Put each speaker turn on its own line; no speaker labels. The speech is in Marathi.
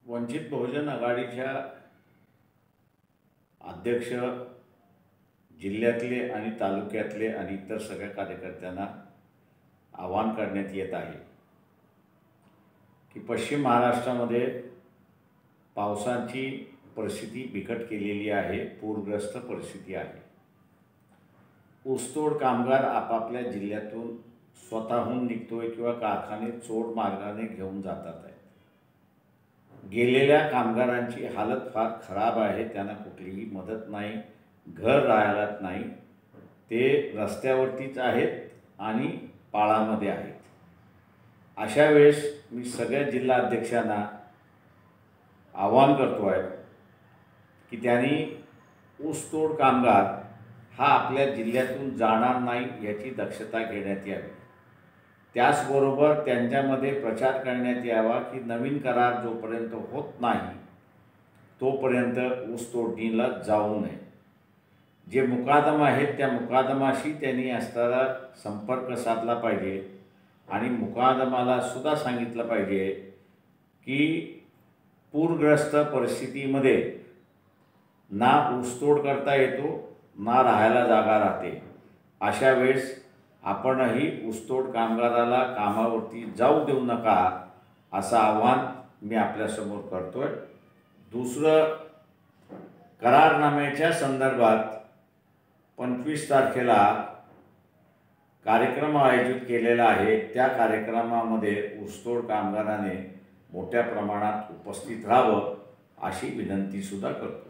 वंचित बहुजन आघाडीच्या अध्यक्ष, जिल्ह्यातले आणि तालुक्यातले आणि इतर सगळ्या कार्यकर्त्यांना आवाहन करण्यात येत आहे की पश्चिम महाराष्ट्रामध्ये पावसाची परिस्थिती बिकट केलेली आहे, पूरग्रस्त परिस्थिती आहे। ऊसतोड कामगार आपापल्या जिल्ह्यातून स्वतःहून निघतोय किंवा कारखाने चोड मार्गाने घेऊन जातात आहेत। गेलेल्या कामगारांची हालत फार खराब आहे, त्यांना कुठलीही मदत नाही, घर राहायला नाही, ते रस्त्यावरतीच आहेत आणि पाळामध्ये आहेत। अशा वेळेस मी सगळ्या जिल्हा अध्यक्षांना आवाहन करतो आहे की त्यांनी ऊसतोड कामगार हा आपल्या जिल्ह्यातून जाणार नाही याची दक्षता घेण्यात यावी। त्याचबरोबर त्यांच्यामध्ये प्रचार करण्यात यावा की नवीन करार जोपर्यंत होत नाही तोपर्यंत ऊसतोडणीला जाऊ नये। जे मुकादम आहेत त्या मुकादमाशी त्यांनी असणारा संपर्क साधला पाहिजे आणि मुकादमाला सुद्धा सांगितलं पाहिजे की पूरग्रस्त परिस्थितीमध्ये ना ऊसतोड करता येतो ना राहायला जागा राहते। अशा वेळेस आपणही ऊसतोड कामगाराला कामावरती जाऊ देऊ नका असं आव्हान मी आपल्यासमोर करतोय। दुसरं, करारनाम्याच्या संदर्भात 25 तारखेला कार्यक्रम आयोजित केलेला आहे। त्या कार्यक्रमामध्ये ऊसतोड कामगाराने मोठ्या प्रमाणात उपस्थित राहावं अशी विनंती सुद्धा करतो।